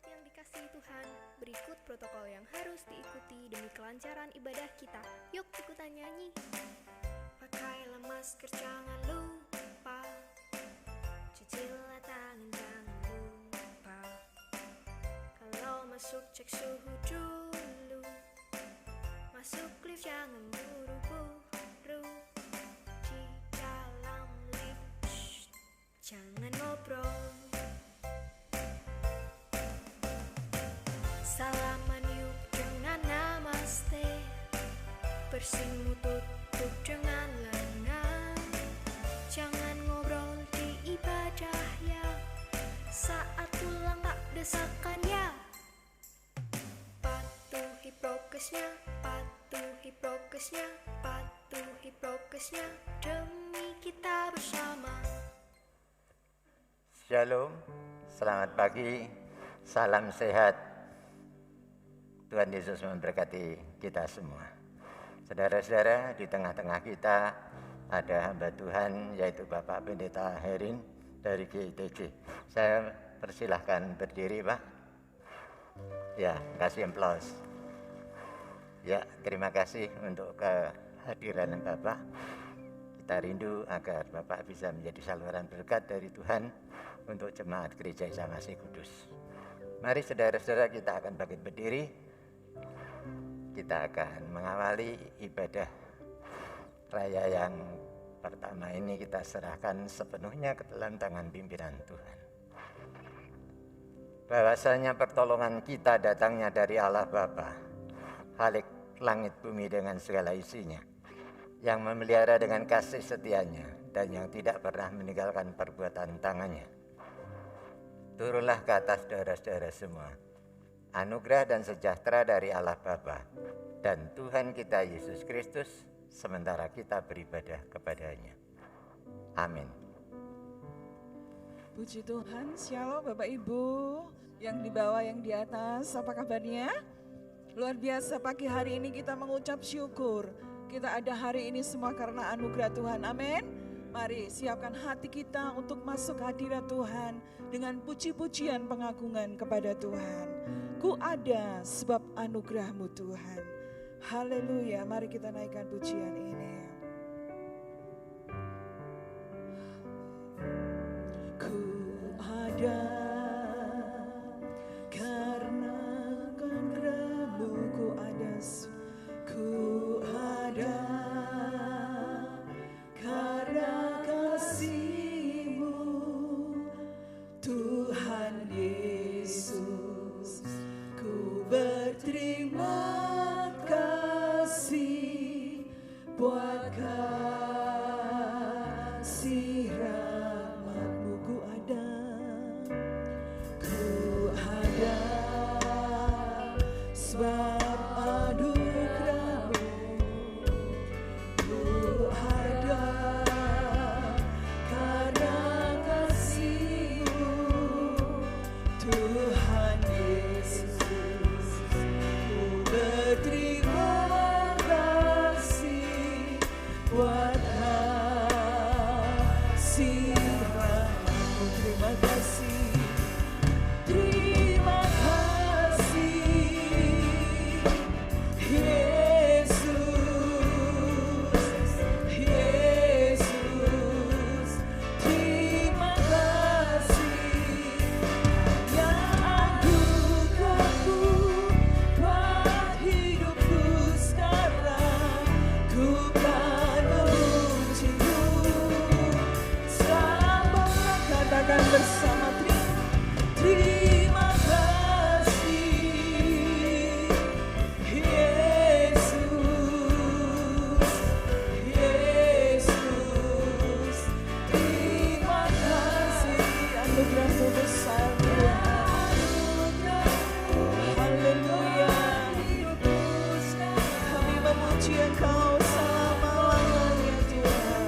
yang dikasihi Tuhan, berikut protokol yang harus diikuti demi kelancaran ibadah kita. Yuk ikutan nyanyi. Pakailah masker, jangan lupa. Cucilah tangan, jangan lupa. Kalau masuk cek suhu dulu. Masuk lift jangan buru-buru. Di dalam lift jangan ngobrol. Salaman yuk dengan namaste. Bersimu tutup dengan lengan. Jangan ngobrol di ibadah ya. Saat pulang tak desakan ya. Patuhi prokesnya, patuhi prokesnya, patuhi prokesnya, demi kita bersama. Shalom, selamat pagi, salam sehat. Tuhan Yesus memberkati kita semua. Saudara-saudara, di tengah-tengah kita ada hamba Tuhan yaitu Bapak Pendeta Herin dari GITG. Saya persilahkan berdiri, Pak. Ya, kasih aplaus. Ya, terima kasih untuk kehadiran Bapak. Kita rindu agar Bapak bisa menjadi saluran berkat dari Tuhan untuk jemaat Gereja Isa Masih Kudus. Mari saudara-saudara, kita akan bangkit berdiri. Kita akan mengawali ibadah raya yang pertama ini, kita serahkan sepenuhnya ke dalam tangan pimpinan Tuhan. Bahwasanya pertolongan kita datangnya dari Allah Bapa, Khalik langit bumi dengan segala isinya, yang memelihara dengan kasih setianya dan yang tidak pernah meninggalkan perbuatan tangannya. Turunlah ke atas saudara-saudara semua anugerah dan sejahtera dari Allah Bapa dan Tuhan kita Yesus Kristus sementara kita beribadah kepadanya. Amin. Puji Tuhan. Shalom Bapak Ibu yang di bawah, yang di atas, apa kabarnya? Luar biasa, pagi hari ini kita mengucap syukur. Kita ada hari ini semua karena anugerah Tuhan. Amin. Mari siapkan hati kita untuk masuk hadirat Tuhan dengan puji-pujian pengagungan kepada Tuhan. Ku ada sebab anugerah-Mu Tuhan. Haleluya, mari kita naikkan pujian ini. Ku ada karena anugerah-Mu, ku ada, ku ada karena kasih-Mu Tuhan Yesus. Ku berterima kasih buat kasih rahmat-Mu. Ku ada sebab anugerah-Mu. Ku ada karena kasih-Mu Tuhan Yesus. Berterima kasih buat kasih rahmat-Mu. Terima kasih, terima kasih Yesus, Yesus. Terima kasih hanya anugerah-Mu buat hidupku sekarang. Ku kan memuji-Mu selama, katakan bersama, terima kasih Yesus, Yesus. Terima kasih, anugerah-Mu besar Tuhan. Haleluya. Kami memuji Engkau selama-lamanya Tuhan.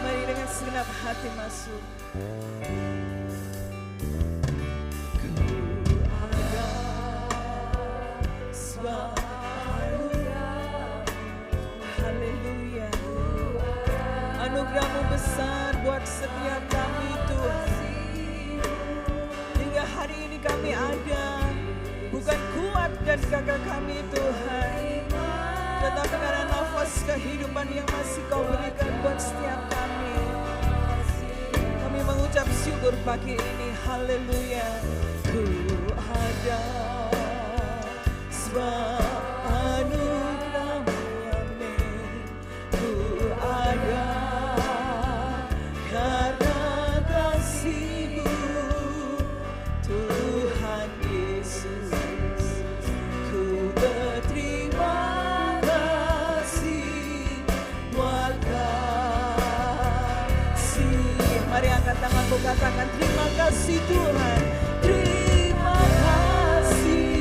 Mari dengan segenap hati masuk. Ku ada sebab anugerah. Haleluya. Anugerah-Mu besar buat setiap kami Tuhan. dan kakak kami Tuhan. Tetapi karena nafas kehidupan yang masih Kau berikan buat setiap kami, kami mengucap syukur pagi ini. Haleluya. Ku ada sebab anugerah-Mu, amin. Ku ada karena kasih-Mu, Tuhan Yesus. Ku berterima kasih buat kasih. Mari angkat tanganmu, katakan terima kasih Tuhan. Terima kasih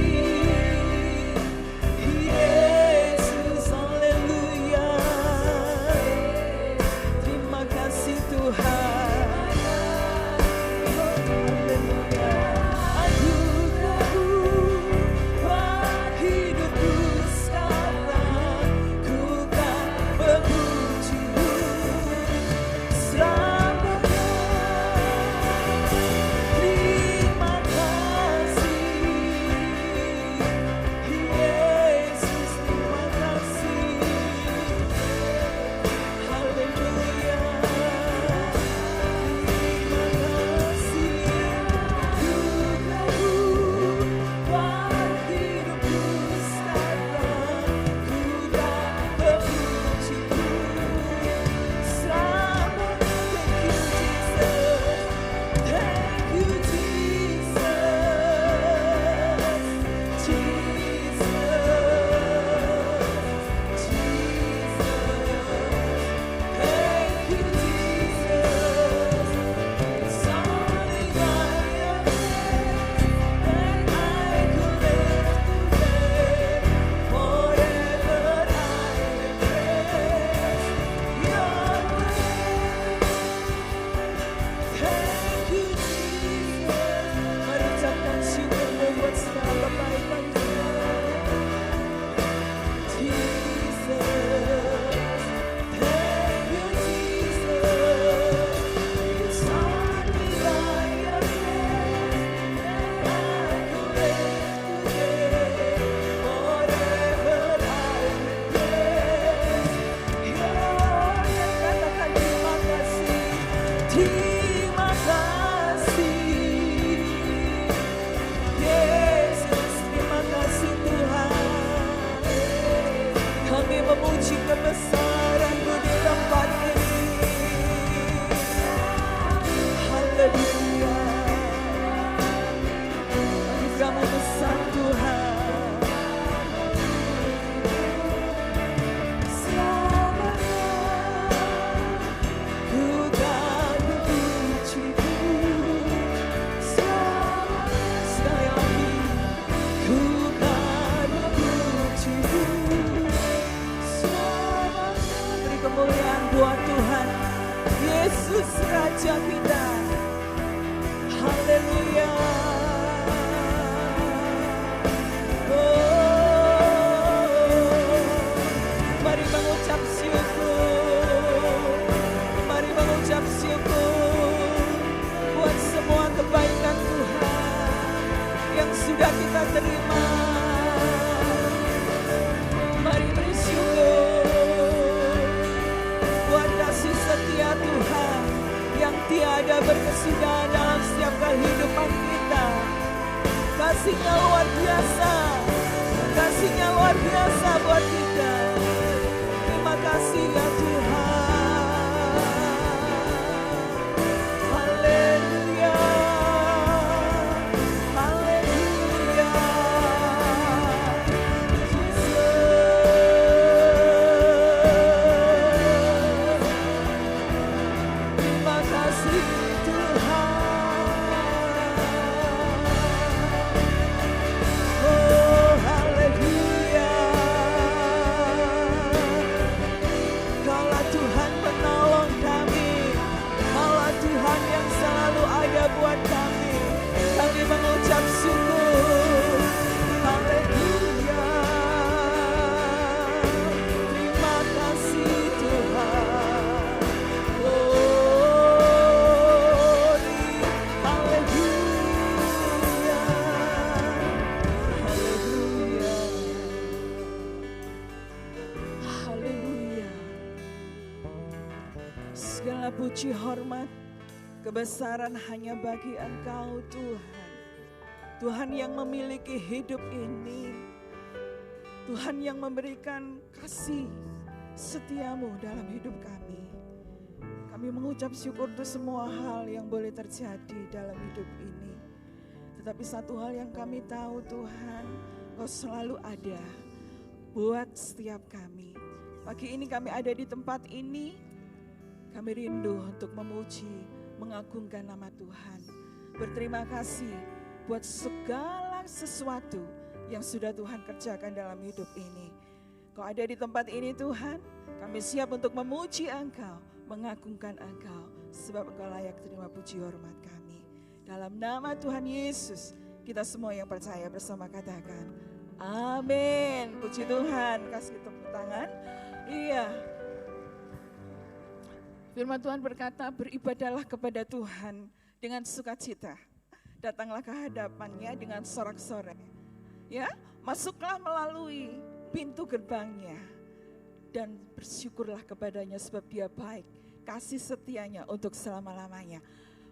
Yesus, haleluya. Terima kasih Tuhan. Haleluya. Anugerah-Mu buat hidupku sekarang. Ku kan memuji-Mu selamanya. Terima kasih Yesus, terima kasih. Haleluya. Terima kasih. Anugerah-Mu buat hidupku sekarang. Ku kan memuji-Mu selamanya. Thank you Jesus. Thank you Jesus. It's only by Your grace that I could live today. Forever I will praise Your grace. Thank you Jesus. Mari ucapkan syukur buat segala kebaikan Jesus. Thank you Jesus. It's only by Your grace that I could live today. Forever I will praise Your name. Katakan terima kasih. Terima kasih Yesus, terima kasih Tuhan. Kami memuji kebesaran-Mu di tempat ini. Haleluya. Anugerah-Mu besar Tuhan. Selamanya ku kan memuji-Mu. Sekali lagi, ku kan memuji-Mu selamanya. Beri kemuliaan buat Tuhan Yesus Raja kita. Haleluya. Mari mengucap syukur. Mari mengucap syukur buat semua kebaikan Tuhan yang sudah kita terima. Mari bersyukur buat kasih setia Tuhan yang tiada berkesudahan dalam setiap kehidupan kita. Kasih-Nya luar biasa. Kasih-Nya luar biasa buat kita. Terima kasih ya Tuhan. Haleluya. Haleluya. Terima kasih Tuhan. Oh haleluya. puji hormat, kebesaran hanya bagi Engkau Tuhan. Tuhan yang memiliki hidup ini. Tuhan yang memberikan kasih setiamu dalam hidup kami. Kami mengucap syukur untuk semua hal yang boleh terjadi dalam hidup ini. Tetapi satu hal yang kami tahu Tuhan, Kau selalu ada buat setiap kami. Pagi ini kami ada di tempat ini, kami rindu untuk memuji, mengagungkan nama Tuhan. Berterima kasih buat segala sesuatu yang sudah Tuhan kerjakan dalam hidup ini. Kau ada di tempat ini Tuhan, kami siap untuk memuji Engkau, mengagungkan Engkau, sebab Engkau layak terima puji hormat kami. Dalam nama Tuhan Yesus, kita semua yang percaya bersama katakan, amin. Puji Tuhan, kasih tepuk tangan. Iya. Firman Tuhan berkata, beribadahlah kepada Tuhan dengan sukacita. Datanglah ke hadapannya dengan sorak-sorai. Ya, masuklah melalui pintu gerbangnya dan bersyukurlah kepadanya sebab Dia baik, kasih setianya untuk selama-lamanya.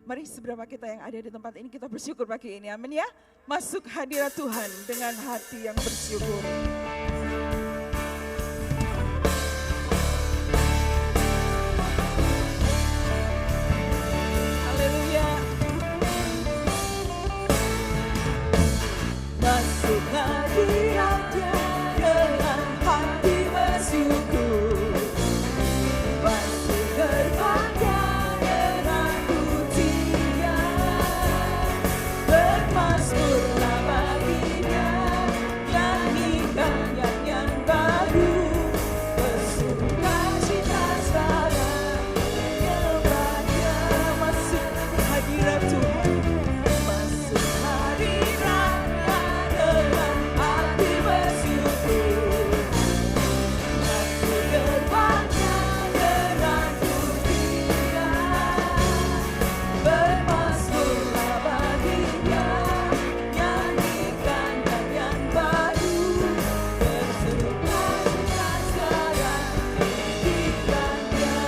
Mari seberapa kita yang ada di tempat ini kita bersyukur pagi ini, amin ya. Masuk hadirat Tuhan dengan hati yang bersyukur. Haleluya. Masuk hadiratnya dengan hati bersyukur. Masuk gerbangnya dengan pujian. Bermazmurlah baginya, nyanyikan nyanyian baru. Bersukacita sekarang kepada masuk hadirat Tuhan. Masuk hadiratnya dengan hati bersyukur. Masuk gerbangnya dengan pujian. Bermazmurlah baginya, nyanyikan nyanyian baru. Bersukacita sekarang hidupkannya.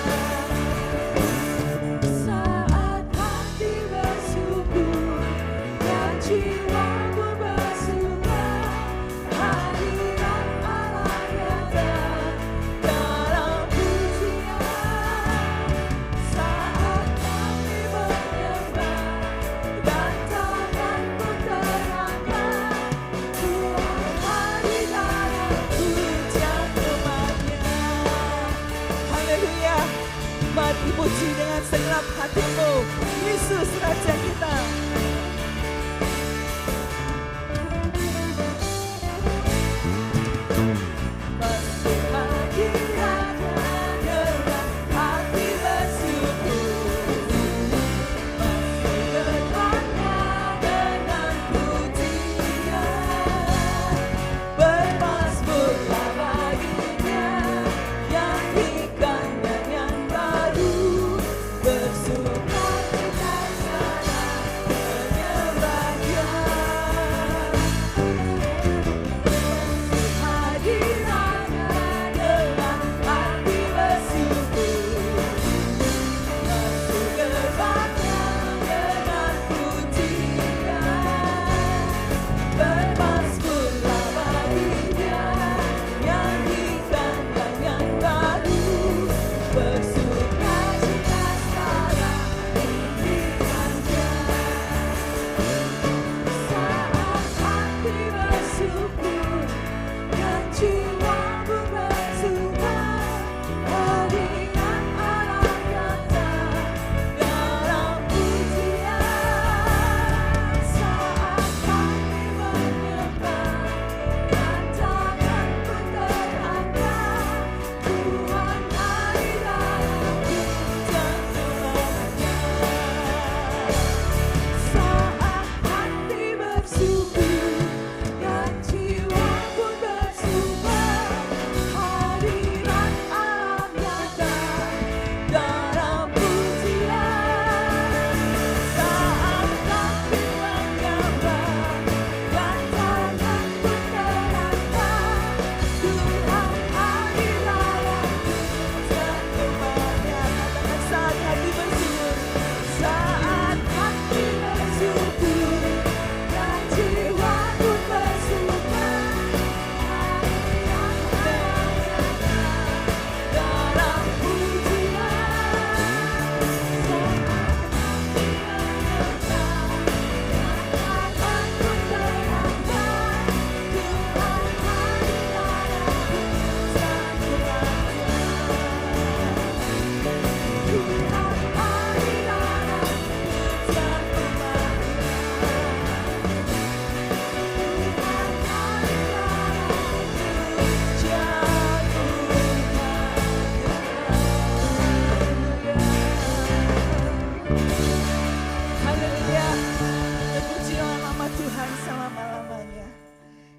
Saat hati bersyukur dan jiwa pun bersuka, hadirat Allah nyata dalam pujian. Saat kami menyembah dan tangan pun terangkat, Tuhan hadir dalam pujian umatnya. Haleluya. Mari puji dengan segenap hatimu, Yesus Raja kita. Masuk hadiratnya dengan hati bersyukur. Masuk gerbangnya dengan pujian. Bermazmurlah baginya, nyanyikan nyanyian baru. Bersukacita sekarang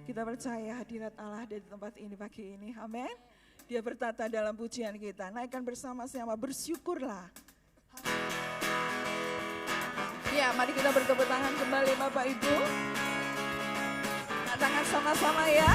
Kita percaya hadirat Allah ada di tempat ini pagi ini. Amin. Dia bertata dalam pujian kita. Naikkan bersama-sama, bersyukurlah. Ya, mari kita bertepuk tangan kembali Bapak Ibu. Angkat tangan sama-sama ya.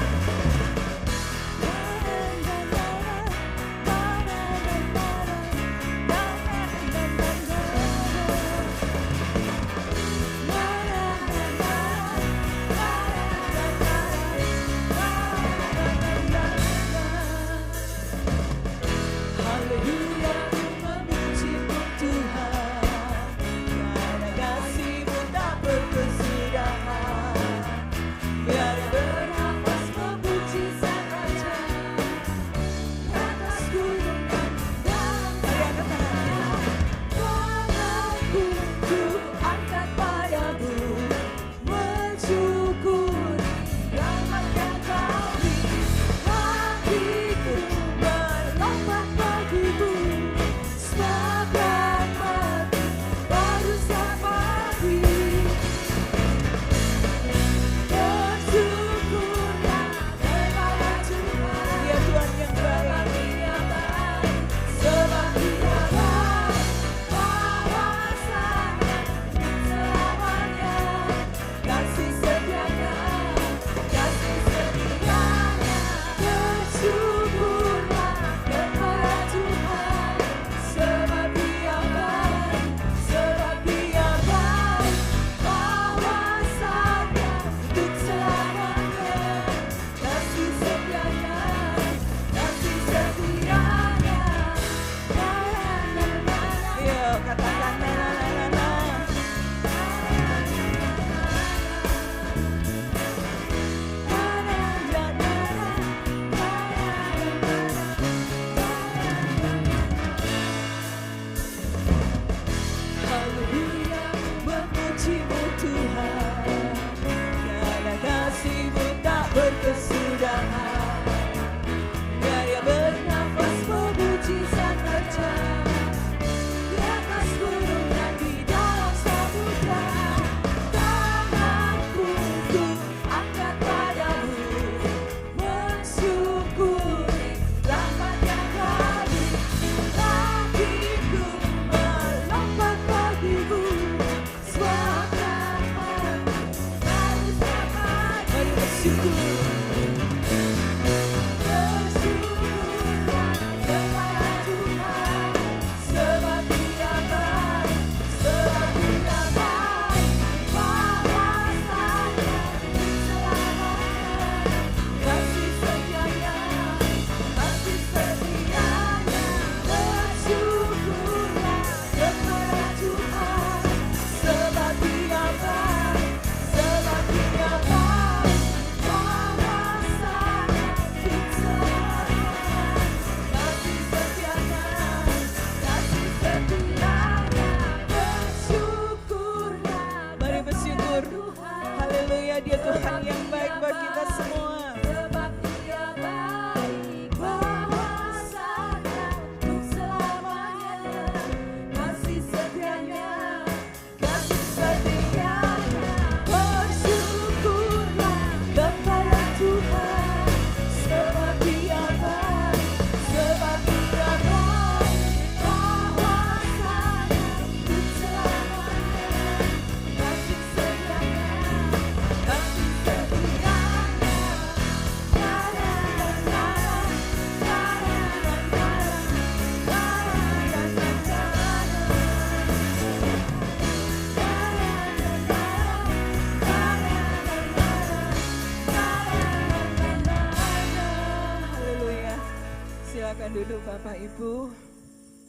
Duduk Bapak Ibu,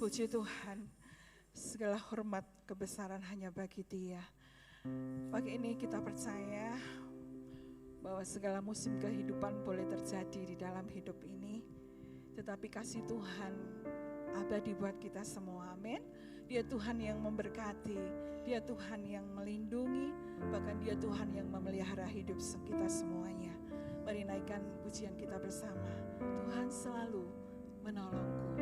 puji Tuhan, segala hormat kebesaran hanya bagi Dia. Pagi ini kita percaya bahwa segala musim kehidupan boleh terjadi di dalam hidup ini, tetapi kasih Tuhan abadi buat kita semua, amin. Dia Tuhan yang memberkati, Dia Tuhan yang melindungi, bahkan Dia Tuhan yang memelihara hidup kita semuanya. Mari naikkan pujian kita bersama. Tuhan selalu menolongku.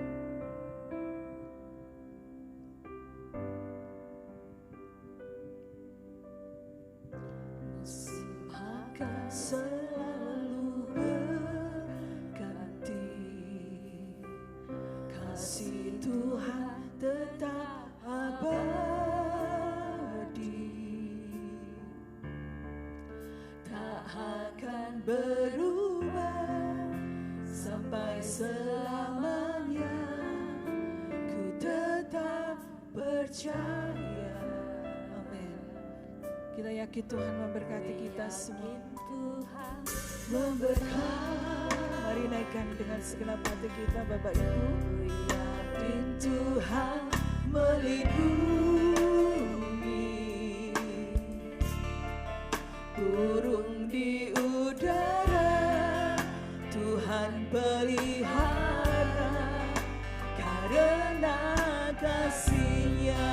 Musim akan selalu berubah sampai selamanya. Ku tetap percaya. Amin. Kita yakin Tuhan memberkati kita semua. Mari naikkan dengan segenap hati kita, Bapak Ibu. Yakin Tuhan melindungi burung di udara, Tuhan pelihara karena kasih-Nya.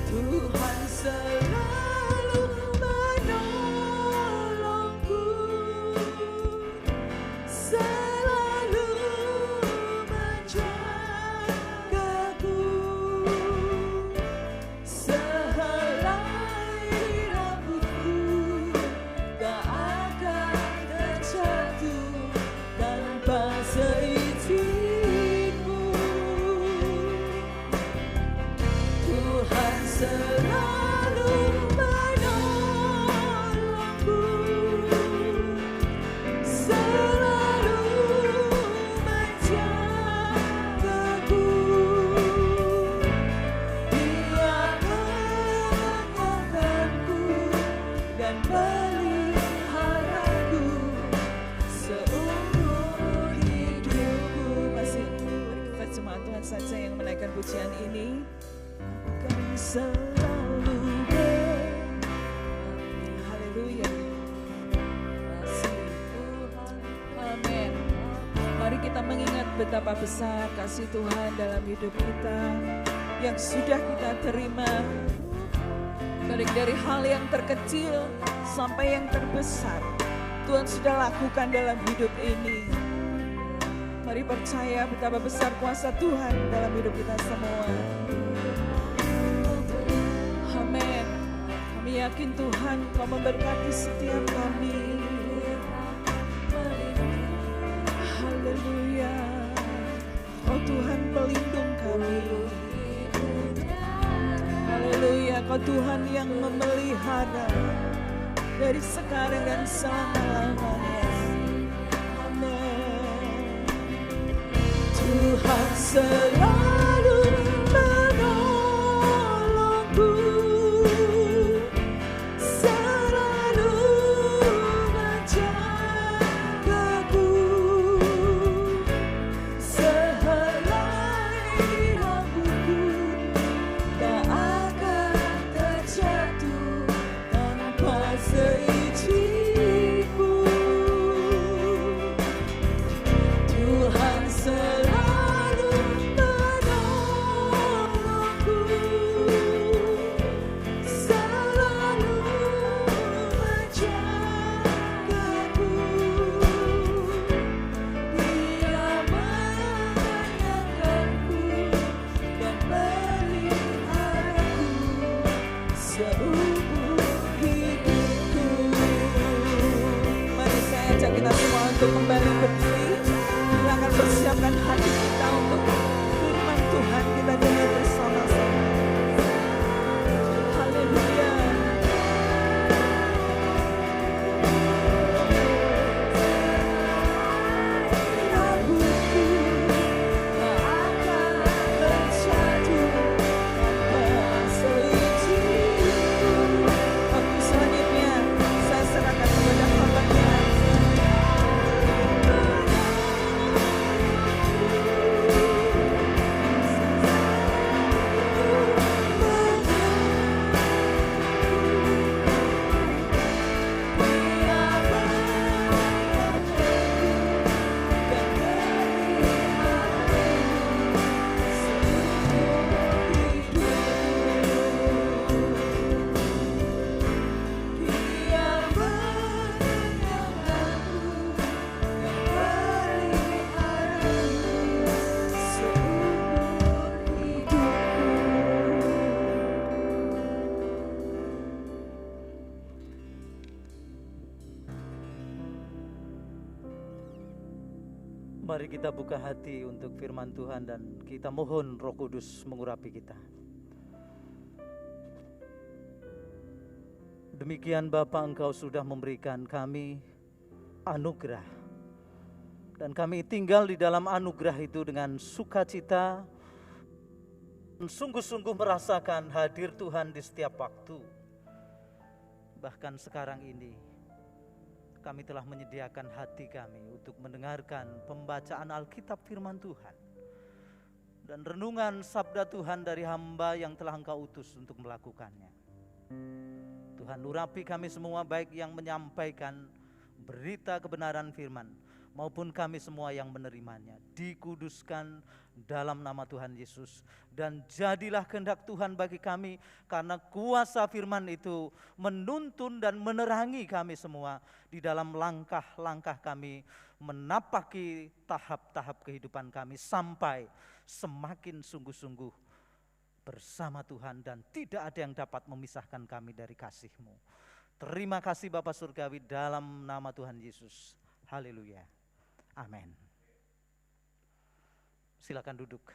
Tuhan selalu menolongku, selalu menjagaku, sehelai rambutku tak akan terjatuh tanpa seizinku. Tuhan selalu menolongku, selalu menjagaku. Dia mengenakanku dan peliharaku seumur hidupku. Masih mari kita cuma Tuhan saja yang menaikkan pujian ini. Kan selalu haleluya. Amin. Mari kita mengingat betapa besar kasih Tuhan dalam hidup kita yang sudah kita terima, baik dari hal yang terkecil sampai yang terbesar. Tuhan sudah lakukan dalam hidup ini. Mari percaya betapa besar kuasa Tuhan dalam hidup kita semua. Amin. Kami yakin Tuhan Kau memberkati setiap kami. Haleluya. Oh Tuhan pelindung kami. Haleluya. Kau Tuhan yang memelihara dari sekarang dan selama-lamanya. Amin. Tuhan selalu menolongku, selalu menjagaku, sehelai rambutku tak akan terjatuh tanpa seizinku. Tuhan selalu menolongku, selalu menjagaku. Dia mengenakanku dan peliharaku seumur hidupku. Mari saya ajak kita semua untuk kembali berdiri. Kita akan persiapkan hati kita untuk firman Tuhan kita dengar bersama-sama. Haleluya. Rambutku tak akan terjatuh tanpa seizinku. Waktu selanjutnya saya serahkan kepada hamba-Nya. Mari kita buka hati untuk firman Tuhan dan kita mohon Roh Kudus mengurapi kita. Demikian Bapa, Engkau sudah memberikan kami anugerah. Dan kami tinggal di dalam anugerah itu dengan sukacita, sungguh-sungguh merasakan hadir Tuhan di setiap waktu. Bahkan sekarang ini, kami telah menyediakan hati kami untuk mendengarkan pembacaan Alkitab firman Tuhan. Dan renungan sabda Tuhan dari hamba yang telah Engkau utus untuk melakukannya. Tuhan, urapi kami semua, baik yang menyampaikan berita kebenaran firman maupun kami semua yang menerimanya. Dikuduskan dalam nama Tuhan Yesus. Dan jadilah kehendak Tuhan bagi kami, karena kuasa firman itu menuntun dan menerangi kami semua di dalam langkah-langkah kami menapaki tahap-tahap kehidupan kami sampai semakin sungguh-sungguh bersama Tuhan, dan tidak ada yang dapat memisahkan kami dari kasih-Mu. Terima kasih Bapa Surgawi, dalam nama Tuhan Yesus. Haleluya. Amin. Silakan duduk.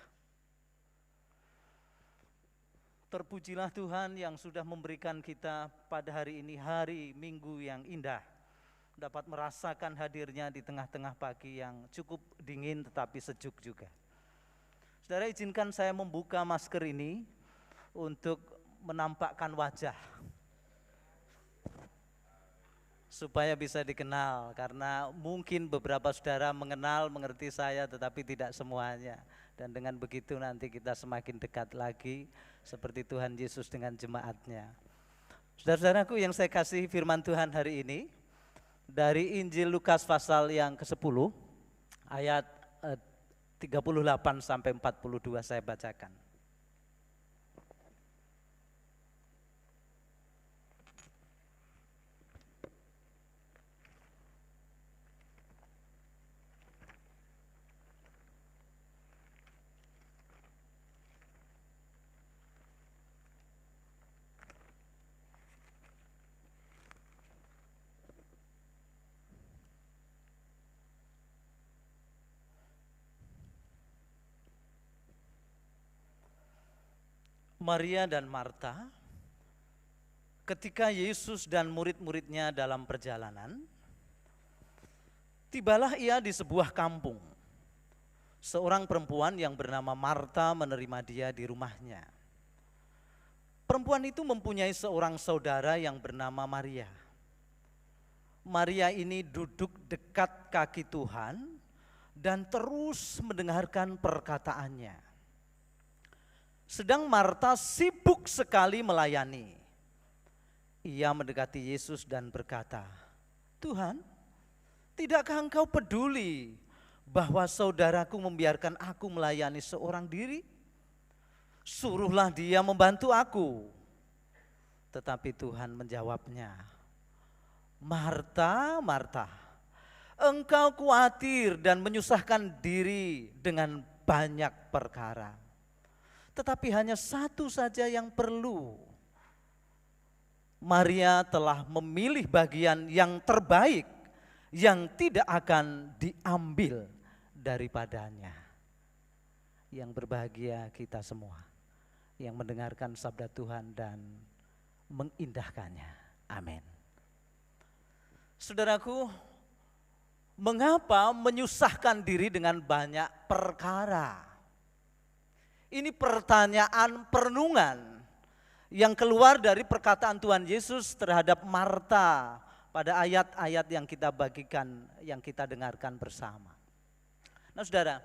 Terpujilah Tuhan yang sudah memberikan kita pada hari ini hari Minggu yang indah. Dapat merasakan hadirnya di tengah-tengah pagi yang cukup dingin tetapi sejuk juga. Saudara, izinkan saya membuka masker ini untuk menampakkan wajah. Supaya bisa dikenal, karena mungkin beberapa saudara mengenal, mengerti saya, tetapi tidak semuanya. Dan dengan begitu nanti kita semakin dekat lagi seperti Tuhan Yesus dengan jemaatnya. Saudara-saudaraku yang saya kasih, firman Tuhan hari ini dari Injil Lukas pasal yang ke-10 ayat 38 sampai 42 saya bacakan. Maria dan Marta, ketika Yesus dan murid-muridnya dalam perjalanan, tibalah ia di sebuah kampung. Seorang perempuan yang bernama Marta menerima dia di rumahnya. Perempuan itu mempunyai seorang saudara yang bernama Maria. Maria ini duduk dekat kaki Tuhan dan terus mendengarkan perkataannya. Sedang Marta sibuk sekali melayani. Ia mendekati Yesus dan berkata, "Tuhan, tidakkah Engkau peduli bahwa saudaraku membiarkan aku melayani seorang diri? Suruhlah dia membantu aku." Tetapi Tuhan menjawabnya, "Marta, Marta, engkau khawatir dan menyusahkan diri dengan banyak perkara. Tetapi hanya satu saja yang perlu. Maria telah memilih bagian yang terbaik yang tidak akan diambil daripadanya." Yang berbahagia kita semua yang mendengarkan sabda Tuhan dan mengindahkannya. Amin. Saudaraku, mengapa menyusahkan diri dengan banyak perkara? Ini pertanyaan perenungan yang keluar dari perkataan Tuhan Yesus terhadap Marta pada ayat-ayat yang kita bagikan, yang kita dengarkan bersama. Nah saudara,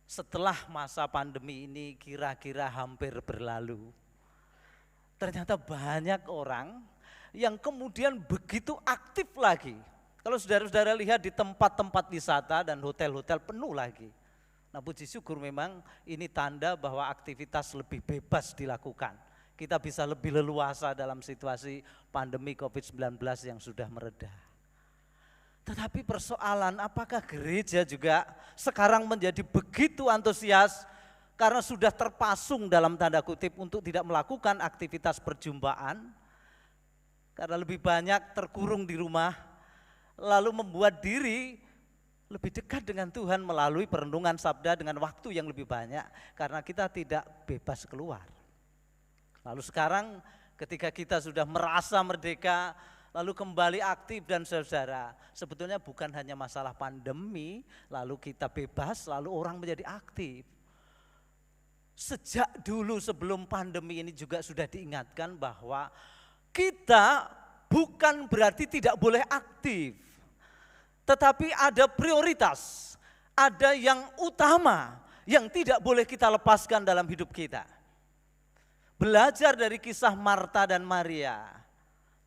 setelah masa pandemi ini kira-kira hampir berlalu, ternyata banyak orang yang kemudian begitu aktif lagi. Kalau saudara-saudara lihat di tempat-tempat wisata dan hotel-hotel penuh lagi. Nah puji syukur memang ini tanda bahwa aktivitas lebih bebas dilakukan. Kita bisa lebih leluasa dalam situasi pandemi COVID-19 yang sudah mereda. Tetapi persoalan apakah gereja juga sekarang menjadi begitu antusias karena sudah terpasung dalam tanda kutip untuk tidak melakukan aktivitas perjumpaan. Karena lebih banyak terkurung di rumah, lalu membuat diri lebih dekat dengan Tuhan melalui perenungan sabda dengan waktu yang lebih banyak karena kita tidak bebas keluar. Lalu sekarang ketika kita sudah merasa merdeka, lalu kembali aktif dan saudara, sebetulnya bukan hanya masalah pandemi, lalu kita bebas, lalu orang menjadi aktif. Sejak dulu sebelum pandemi ini juga sudah diingatkan bahwa kita bukan berarti tidak boleh aktif, tetapi ada prioritas, ada yang utama yang tidak boleh kita lepaskan dalam hidup kita. Belajar dari kisah Marta dan Maria,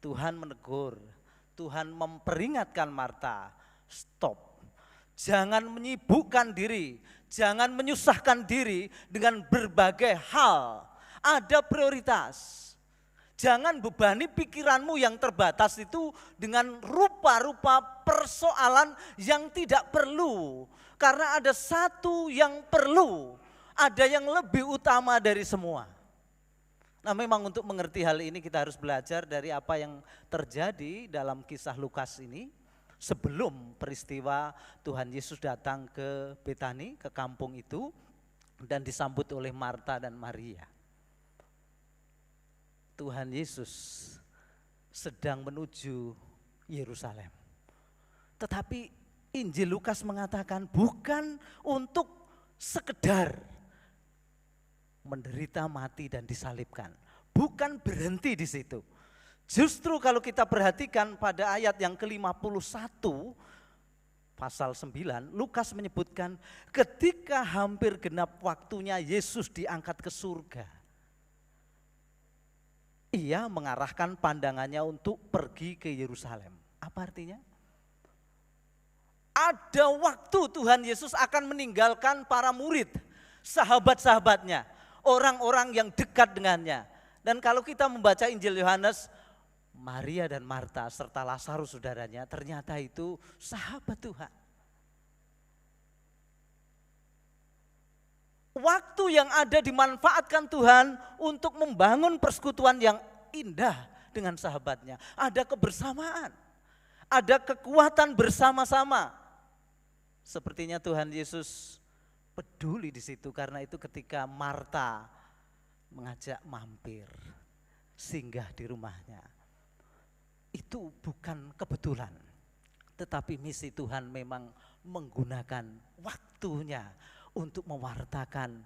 Tuhan menegur, Tuhan memperingatkan Marta, stop. Jangan menyibukkan diri, jangan menyusahkan diri dengan berbagai hal. Ada prioritas. Jangan bebani pikiranmu yang terbatas itu dengan rupa-rupa persoalan yang tidak perlu. Karena ada satu yang perlu, ada yang lebih utama dari semua. Nah, memang untuk mengerti hal ini kita harus belajar dari apa yang terjadi dalam kisah Lukas ini. Sebelum peristiwa Tuhan Yesus datang ke Betani, ke kampung itu, dan disambut oleh Marta dan Maria. Tuhan Yesus sedang menuju Yerusalem. Tetapi Injil Lukas mengatakan bukan untuk sekedar menderita, mati dan disalibkan. Bukan berhenti di situ. Justru kalau kita perhatikan pada ayat yang ke-51 pasal 9, Lukas menyebutkan ketika hampir genap waktunya Yesus diangkat ke surga. Ia mengarahkan pandangannya untuk pergi ke Yerusalem. Apa artinya? Ada waktu Tuhan Yesus akan meninggalkan para murid, sahabat-sahabatnya, orang-orang yang dekat dengannya. Dan kalau kita membaca Injil Yohanes, Maria dan Marta serta Lazarus saudaranya ternyata itu sahabat Tuhan. Waktu yang ada dimanfaatkan Tuhan untuk membangun persekutuan yang indah dengan sahabatnya. Ada kebersamaan, ada kekuatan bersama-sama. Sepertinya Tuhan Yesus peduli di situ, karena itu ketika Marta mengajak mampir, singgah di rumahnya. Itu bukan kebetulan, tetapi misi Tuhan memang menggunakan waktunya untuk mewartakan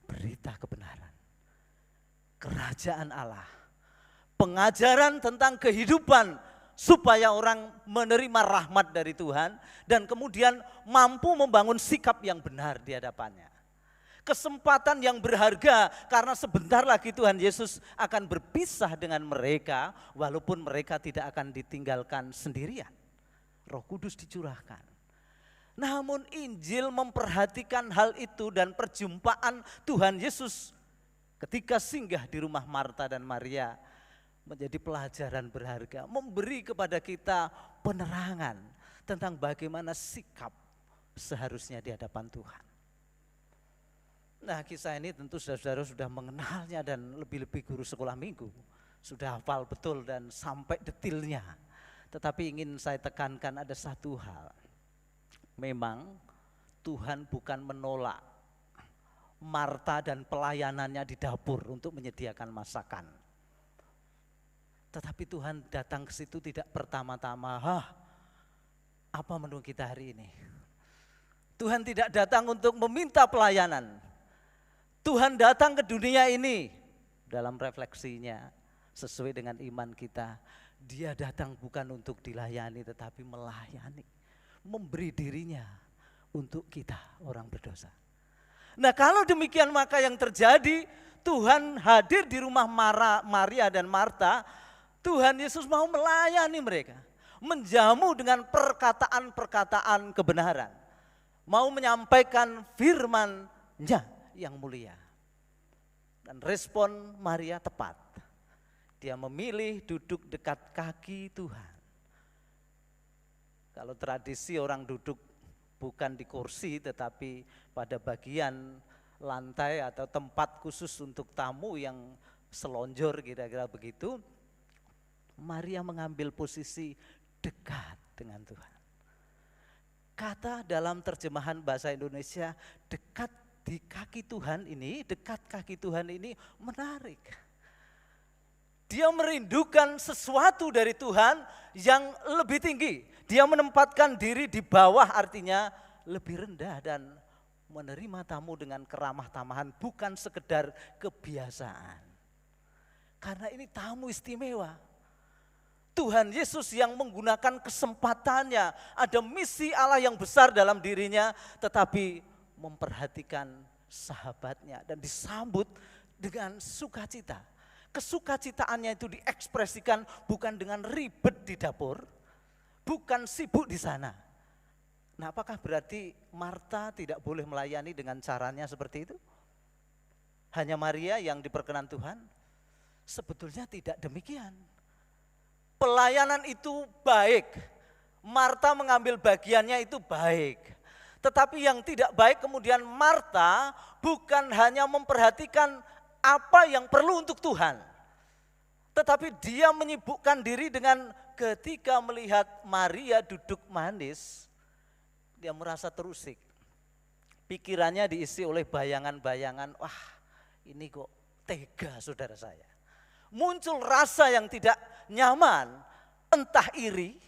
berita kebenaran. Kerajaan Allah, pengajaran tentang kehidupan supaya orang menerima rahmat dari Tuhan dan kemudian mampu membangun sikap yang benar di hadapannya. Kesempatan yang berharga karena sebentar lagi Tuhan Yesus akan berpisah dengan mereka walaupun mereka tidak akan ditinggalkan sendirian. Roh Kudus dicurahkan. Namun Injil memperhatikan hal itu dan perjumpaan Tuhan Yesus ketika singgah di rumah Marta dan Maria menjadi pelajaran berharga, memberi kepada kita penerangan tentang bagaimana sikap seharusnya di hadapan Tuhan. Nah, kisah ini tentu saudara-saudara sudah mengenalnya dan lebih-lebih guru sekolah minggu sudah hafal betul dan sampai detailnya. Tetapi ingin saya tekankan ada satu hal. Memang Tuhan bukan menolak Marta dan pelayanannya di dapur untuk menyediakan masakan. Tetapi Tuhan datang ke situ tidak pertama-tama, apa menu kita hari ini? Tuhan tidak datang untuk meminta pelayanan. Tuhan datang ke dunia ini dalam refleksinya sesuai dengan iman kita. Dia datang bukan untuk dilayani tetapi melayani, memberi dirinya untuk kita orang berdosa. Nah, kalau demikian maka yang terjadi, Tuhan hadir di rumah Maria dan Marta. Tuhan Yesus mau melayani mereka, menjamu dengan perkataan-perkataan kebenaran, mau menyampaikan firman-Nya yang mulia. Dan respon Maria tepat. Dia memilih duduk dekat kaki Tuhan. Kalau tradisi orang duduk bukan di kursi tetapi pada bagian lantai atau tempat khusus untuk tamu yang selonjor kira-kira begitu. Maria mengambil posisi dekat dengan Tuhan. Kata dalam terjemahan bahasa Indonesia dekat di kaki Tuhan ini, dekat kaki Tuhan ini menarik. Dia merindukan sesuatu dari Tuhan yang lebih tinggi. Dia menempatkan diri di bawah, artinya lebih rendah dan menerima tamu dengan keramah tamahan, bukan sekedar kebiasaan. Karena ini tamu istimewa. Tuhan Yesus yang menggunakan kesempatannya, ada misi Allah yang besar dalam dirinya, tetapi memperhatikan sahabatnya dan disambut dengan sukacita. Kesukacitaannya itu diekspresikan bukan dengan ribet di dapur, bukan sibuk di sana. Nah, apakah berarti Marta tidak boleh melayani dengan caranya seperti itu? Hanya Maria yang diperkenan Tuhan? Sebetulnya tidak demikian. Pelayanan itu baik, Marta mengambil bagiannya itu baik. Tetapi yang tidak baik kemudian Marta bukan hanya memperhatikan apa yang perlu untuk Tuhan, tetapi dia menyibukkan diri dengan ketika melihat Maria duduk manis, dia merasa terusik. Pikirannya diisi oleh bayangan-bayangan, wah ini kok tega saudara saya. Muncul rasa yang tidak nyaman, entah iri,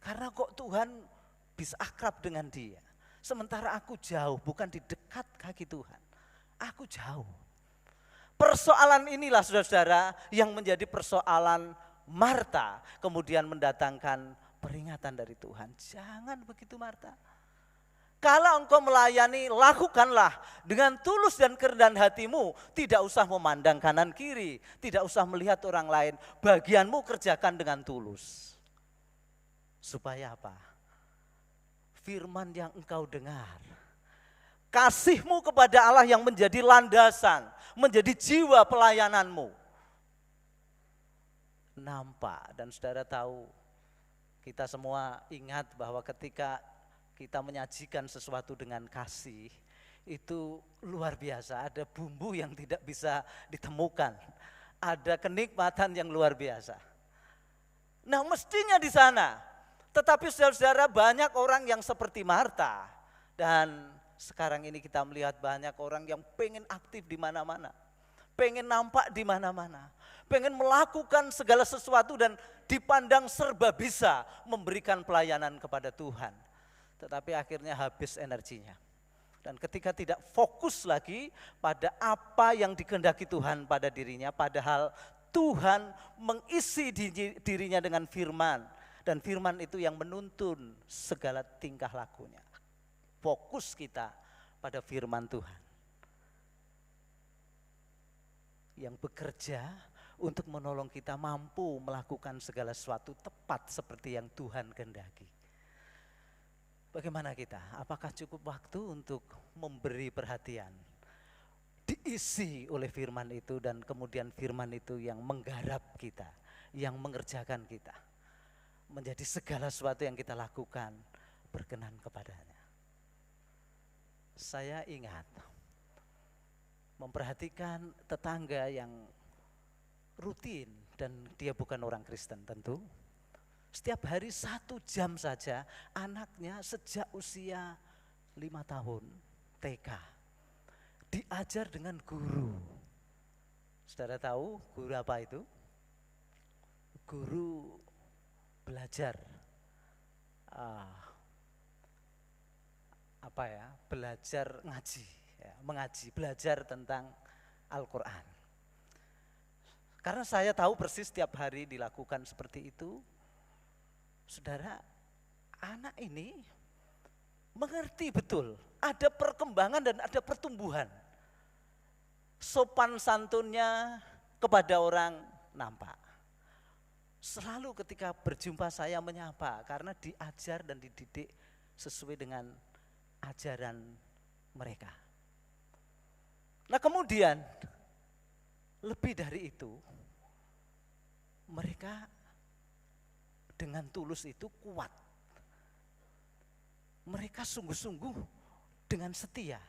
karena kok Tuhan bisa akrab dengan dia. Sementara aku jauh, bukan di dekat kaki Tuhan, aku jauh. Persoalan inilah saudara-saudara yang menjadi persoalan Marta, kemudian mendatangkan peringatan dari Tuhan. Jangan begitu Marta. Kalau engkau melayani, lakukanlah dengan tulus dan kerendahan hatimu. Tidak usah memandang kanan kiri, tidak usah melihat orang lain. Bagianmu kerjakan dengan tulus. Supaya apa? Firman yang engkau dengar, kasihmu kepada Allah yang menjadi landasan, menjadi jiwa pelayananmu, nampak. Dan saudara tahu, kita semua ingat bahwa ketika kita menyajikan sesuatu dengan kasih, itu luar biasa, ada bumbu yang tidak bisa ditemukan, ada kenikmatan yang luar biasa. Nah, mestinya di sana, tetapi saudara-saudara banyak orang yang seperti Marta, dan sekarang ini kita melihat banyak orang yang pengen aktif di mana-mana, pengen nampak di mana-mana, pengen melakukan segala sesuatu dan dipandang serba bisa memberikan pelayanan kepada Tuhan. Tetapi akhirnya habis energinya. Dan ketika tidak fokus lagi pada apa yang dikehendaki Tuhan pada dirinya, padahal Tuhan mengisi dirinya dengan firman, dan firman itu yang menuntun segala tingkah lakunya. Fokus kita pada firman Tuhan yang bekerja untuk menolong kita mampu melakukan segala sesuatu tepat seperti yang Tuhan kehendaki. Bagaimana kita? Apakah cukup waktu untuk memberi perhatian, diisi oleh firman itu, dan kemudian firman itu yang menggarap kita, yang mengerjakan kita menjadi segala sesuatu yang kita lakukan berkenan kepadanya. Saya ingat memperhatikan tetangga yang rutin, dan dia bukan orang Kristen tentu. Setiap hari 1 jam saja anaknya sejak usia 5 tahun TK diajar dengan guru. Saudara tahu guru apa itu? Guru belajar belajar ngaji, ya, mengaji, belajar tentang Al-Quran. Karena saya tahu persis setiap hari dilakukan seperti itu, saudara, anak ini mengerti betul, ada perkembangan dan ada pertumbuhan. Sopan santunnya kepada orang nampak. Selalu ketika berjumpa saya menyapa, karena diajar dan dididik sesuai dengan ajaran mereka. Nah kemudian lebih dari itu, mereka dengan tulus itu kuat. Mereka sungguh-sungguh dengan setia.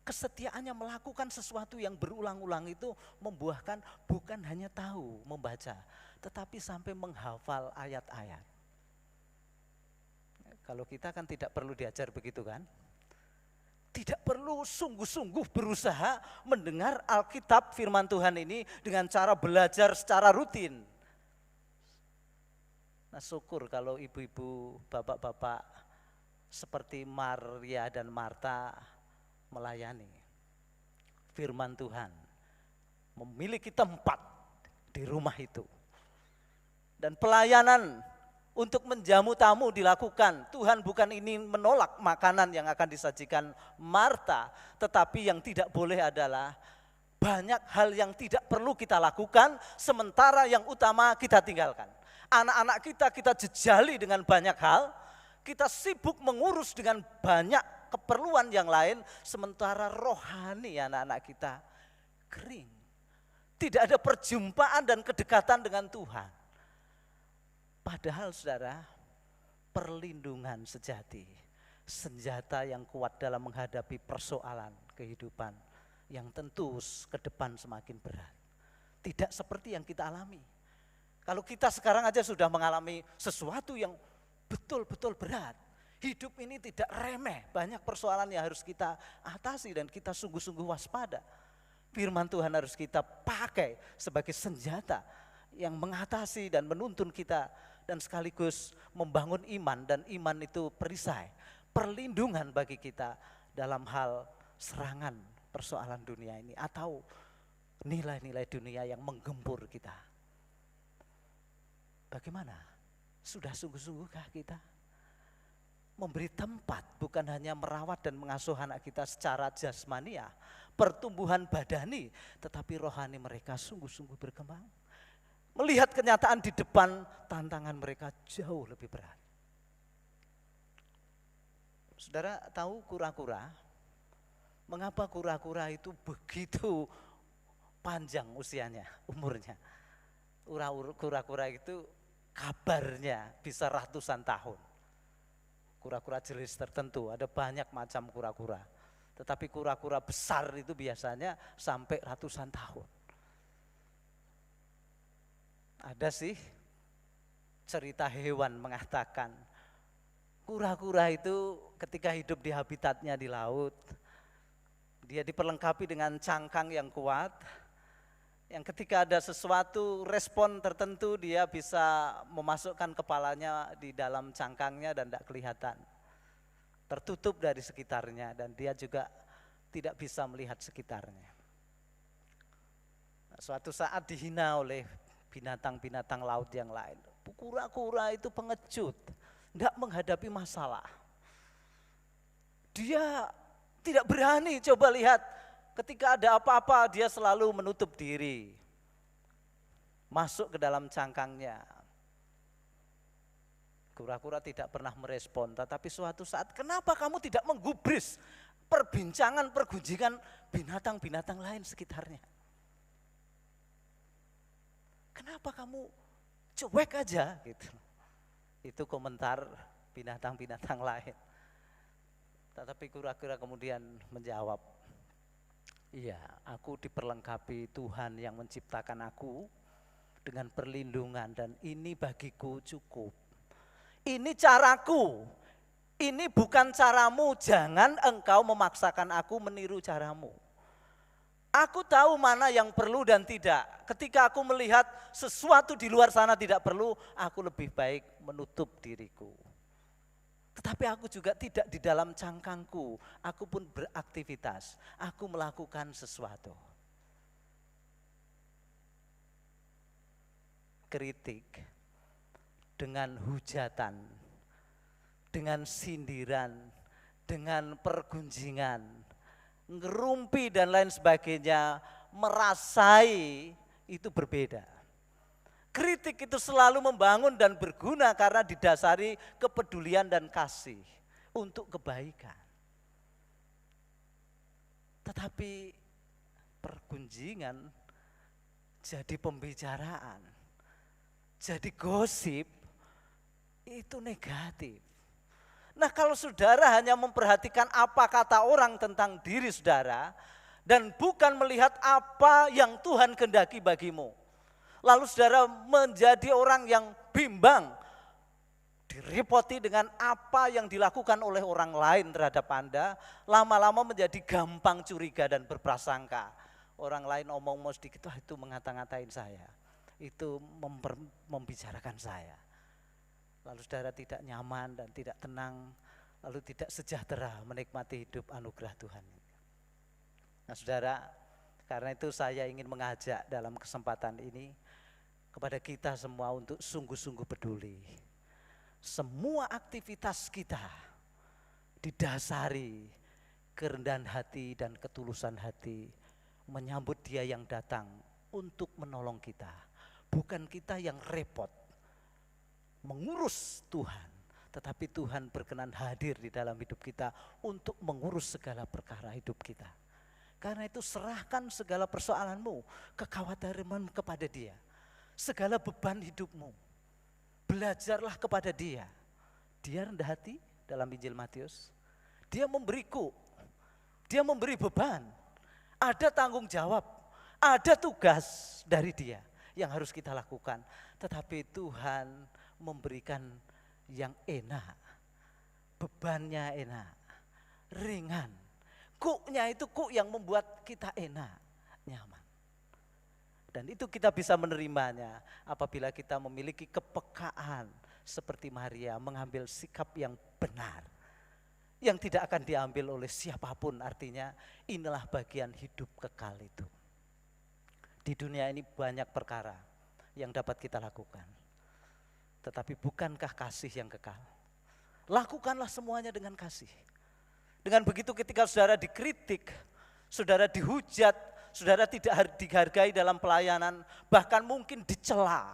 Kesetiaannya melakukan sesuatu yang berulang-ulang itu membuahkan bukan hanya tahu membaca, tetapi sampai menghafal ayat-ayat. Kalau kita kan tidak perlu diajar begitu kan. tidak perlu sungguh-sungguh berusaha mendengar Alkitab firman Tuhan ini dengan cara belajar secara rutin. Nah, syukur kalau ibu-ibu, bapak-bapak seperti Maria dan Marta melayani firman Tuhan, memiliki tempat di rumah itu. Dan pelayanan untuk menjamu tamu dilakukan. Tuhan bukan ini menolak makanan yang akan disajikan Marta, tetapi yang tidak boleh adalah banyak hal yang tidak perlu kita lakukan, sementara yang utama kita tinggalkan. Anak-anak kita jejali dengan banyak hal, kita sibuk mengurus dengan banyak keperluan yang lain, sementara rohani anak-anak kita kering. Tidak ada perjumpaan dan kedekatan dengan Tuhan. Padahal saudara, perlindungan sejati, senjata yang kuat dalam menghadapi persoalan kehidupan yang tentu ke depan semakin berat. Tidak seperti yang kita alami. Kalau kita sekarang aja sudah mengalami sesuatu yang betul-betul berat. Hidup ini tidak remeh, banyak persoalan yang harus kita atasi dan kita sungguh-sungguh waspada. Firman Tuhan harus kita pakai sebagai senjata yang mengatasi dan menuntun kita dan sekaligus membangun iman, dan iman itu perisai, perlindungan bagi kita dalam hal serangan persoalan dunia ini atau nilai-nilai dunia yang menggempur kita. Bagaimana? Sudah sungguh-sungguhkah kita memberi tempat, bukan hanya merawat dan mengasuh anak kita secara jasmania, pertumbuhan badani, tetapi rohani mereka sungguh-sungguh berkembang? Melihat kenyataan di depan, tantangan mereka jauh lebih berat. Saudara tahu kura-kura? Mengapa kura-kura itu begitu panjang usianya, umurnya? Kura-kura itu kabarnya bisa ratusan tahun. Kura-kura jenis tertentu, ada banyak macam kura-kura. Tetapi kura-kura besar itu biasanya sampai ratusan tahun. Ada sih cerita hewan mengatakan kura-kura itu ketika hidup di habitatnya di laut, dia diperlengkapi dengan cangkang yang kuat, yang ketika ada sesuatu respon tertentu dia bisa memasukkan kepalanya di dalam cangkangnya dan tidak kelihatan, tertutup dari sekitarnya, dan dia juga tidak bisa melihat sekitarnya. Nah, suatu saat dihina oleh binatang-binatang laut yang lain. Kura-kura itu pengecut, tidak menghadapi masalah. Dia tidak berani, coba lihat, ketika ada apa-apa dia selalu menutup diri, masuk ke dalam cangkangnya. Kura-kura tidak pernah merespon, tetapi suatu saat, kenapa kamu tidak menggubris perbincangan, pergunjingan binatang-binatang lain sekitarnya? Kenapa kamu cuek aja gitu? Itu komentar binatang-binatang lain. Tetapi kura-kura kemudian menjawab, iya, aku diperlengkapi Tuhan yang menciptakan aku dengan perlindungan, dan ini bagiku cukup. Ini caraku, ini bukan caramu, jangan engkau memaksakan aku meniru caramu. Aku tahu mana yang perlu dan tidak. Ketika aku melihat sesuatu di luar sana tidak perlu, aku lebih baik menutup diriku. Tetapi aku juga tidak di dalam cangkangku, aku pun beraktivitas, aku melakukan sesuatu. Kritik dengan hujatan, dengan sindiran, dengan pergunjingan, ngerumpi dan lain sebagainya, merasai itu berbeda. Kritik itu selalu membangun dan berguna karena didasari kepedulian dan kasih untuk kebaikan. Tetapi pergunjingan jadi pembicaraan, jadi gosip, itu negatif. Nah, kalau saudara hanya memperhatikan apa kata orang tentang diri saudara dan bukan melihat apa yang Tuhan kehendaki bagimu, lalu saudara menjadi orang yang bimbang, direpoti dengan apa yang dilakukan oleh orang lain terhadap Anda, lama-lama menjadi gampang curiga dan berprasangka. Orang lain omong mau sedikit, wah itu mengata-ngatain saya, itu membicarakan saya. Lalu saudara tidak nyaman dan tidak tenang, lalu tidak sejahtera menikmati hidup anugerah Tuhan. Nah saudara, karena itu saya ingin mengajak dalam kesempatan ini kepada kita semua untuk sungguh-sungguh peduli. Semua aktivitas kita didasari kerendahan hati dan ketulusan hati menyambut Dia yang datang untuk menolong kita. Bukan kita yang repot mengurus Tuhan, tetapi Tuhan berkenan hadir di dalam hidup kita untuk mengurus segala perkara hidup kita. Karena itu serahkan segala persoalanmu, kekhawatiranmu kepada Dia. Segala beban hidupmu, belajarlah kepada Dia. Dia rendah hati dalam Injil Matius. Dia memberiku, Dia memberi beban. Ada tanggung jawab, ada tugas dari Dia yang harus kita lakukan. Tetapi Tuhan memberikan yang enak, bebannya enak, ringan. Kuknya itu kuk yang membuat kita enak, nyaman. Dan itu kita bisa menerimanya apabila kita memiliki kepekaan seperti Maria mengambil sikap yang benar. Yang tidak akan diambil oleh siapapun, artinya inilah bagian hidup kekal itu. Di dunia ini banyak perkara yang dapat kita lakukan. Tetapi bukankah kasih yang kekal? Lakukanlah semuanya dengan kasih. Dengan begitu ketika saudara dikritik, saudara dihujat, saudara tidak dihargai dalam pelayanan, bahkan mungkin dicela,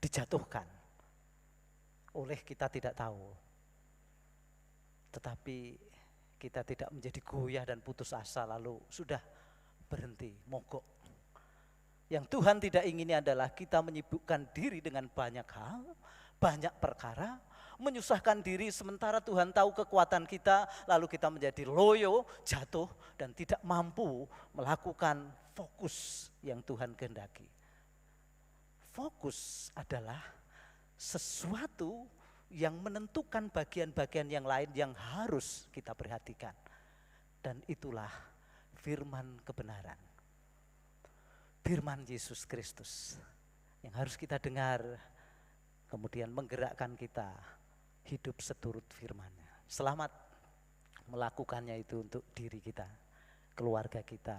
dijatuhkan oleh kita tidak tahu. Tetapi kita tidak menjadi goyah dan putus asa lalu sudah berhenti, mogok. Yang Tuhan tidak ingini adalah kita menyibukkan diri dengan banyak hal, banyak perkara, menyusahkan diri sementara Tuhan tahu kekuatan kita, lalu kita menjadi loyo, jatuh dan tidak mampu melakukan fokus yang Tuhan kehendaki. Fokus adalah sesuatu yang menentukan bagian-bagian yang lain yang harus kita perhatikan. Dan itulah firman kebenaran. Firman Yesus Kristus yang harus kita dengar, kemudian menggerakkan kita hidup seturut firman-Nya. Selamat melakukannya itu untuk diri kita, keluarga kita,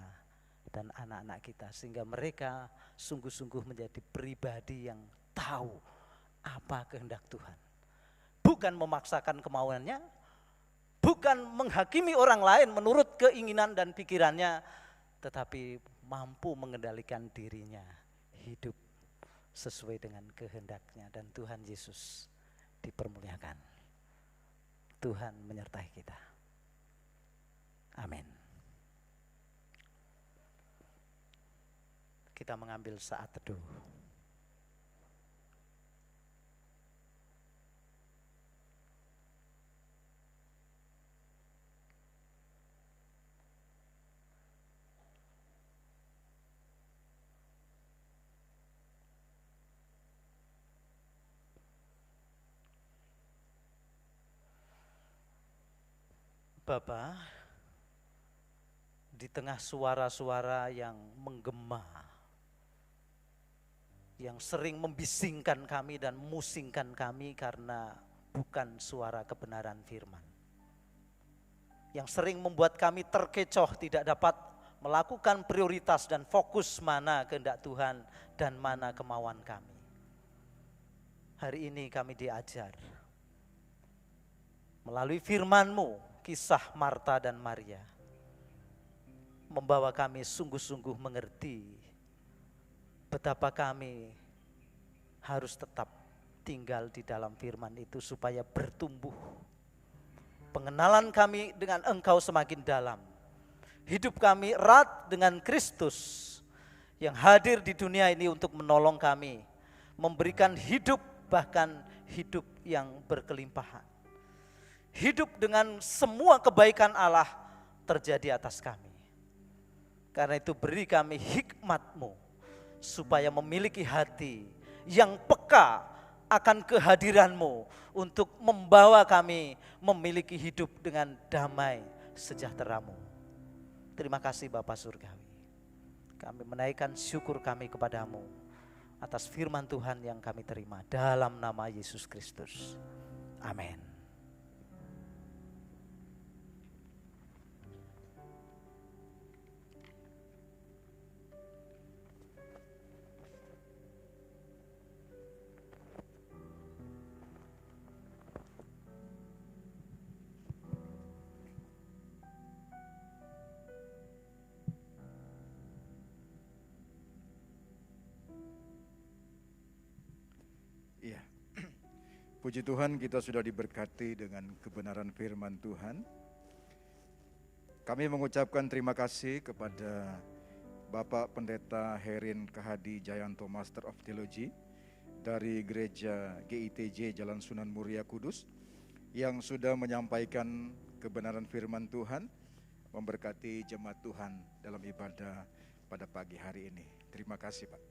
dan anak-anak kita. Sehingga mereka sungguh-sungguh menjadi pribadi yang tahu apa kehendak Tuhan. Bukan memaksakan kemauannya, bukan menghakimi orang lain menurut keinginan dan pikirannya, tetapi mampu mengendalikan dirinya, hidup sesuai dengan kehendaknya, dan Tuhan Yesus dipermuliakan. Tuhan menyertai kita. Amin. Kita mengambil saat teduh. Bapa, di tengah suara-suara yang menggema, yang sering membisingkan kami dan musingkan kami karena bukan suara kebenaran firman, yang sering membuat kami terkecoh, tidak dapat melakukan prioritas dan fokus mana kehendak Tuhan dan mana kemauan kami. Hari ini kami diajar melalui firman-Mu, kisah Marta dan Maria, membawa kami sungguh-sungguh mengerti betapa kami harus tetap tinggal di dalam firman itu supaya bertumbuh. Pengenalan kami dengan Engkau semakin dalam. Hidup kami erat dengan Kristus yang hadir di dunia ini untuk menolong kami, memberikan hidup, bahkan hidup yang berkelimpahan. Hidup dengan semua kebaikan Allah terjadi atas kami. Karena itu beri kami hikmat-Mu supaya memiliki hati yang peka akan kehadiran-Mu untuk membawa kami memiliki hidup dengan damai sejahtera-Mu. Terima kasih Bapa Surgawi. Kami menaikkan syukur kami kepadamu atas firman Tuhan yang kami terima dalam nama Yesus Kristus. Amin. Iya. Puji Tuhan, kita sudah diberkati dengan kebenaran firman Tuhan. Kami mengucapkan terima kasih kepada Bapak Pendeta Herin Kahadi Jayanto Master of Theology dari Gereja GITJ Jalan Sunan Muria Kudus yang sudah menyampaikan kebenaran firman Tuhan, memberkati jemaat Tuhan dalam ibadah pada pagi hari ini. Terima kasih Pak.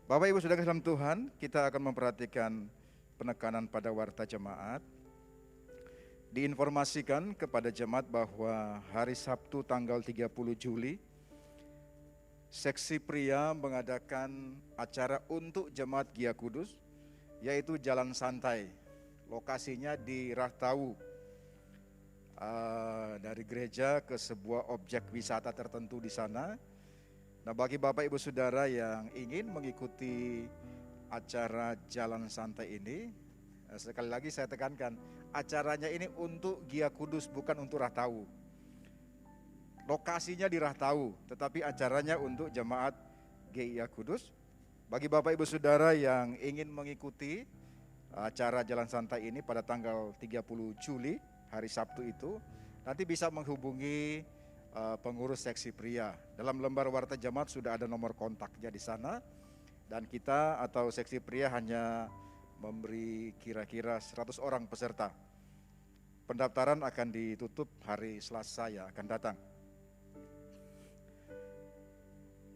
Bapak Ibu Saudara dalam Tuhan, kita akan memperhatikan penekanan pada warta jemaat. Diinformasikan kepada jemaat bahwa hari Sabtu tanggal 30 Juli, seksi pria mengadakan acara untuk jemaat Gia Kudus, yaitu Jalan Santai. Lokasinya di Rahtau, dari gereja ke sebuah objek wisata tertentu di sana. Nah, bagi Bapak Ibu Saudara yang ingin mengikuti acara Jalan Santai ini, sekali lagi saya tekankan, acaranya ini untuk Gia Kudus, bukan untuk Rahtau. Lokasinya di Rahtau, tetapi acaranya untuk jemaat GIA Kudus. Bagi Bapak Ibu Saudara yang ingin mengikuti acara Jalan Santai ini pada tanggal 30 Juli, hari Sabtu itu, nanti bisa menghubungi pengurus seksi pria. Dalam lembar warta jemaat sudah ada nomor kontaknya di sana, dan kita atau seksi pria hanya memberi kira-kira 100 orang peserta. Pendaftaran akan ditutup hari Selasa yang akan datang.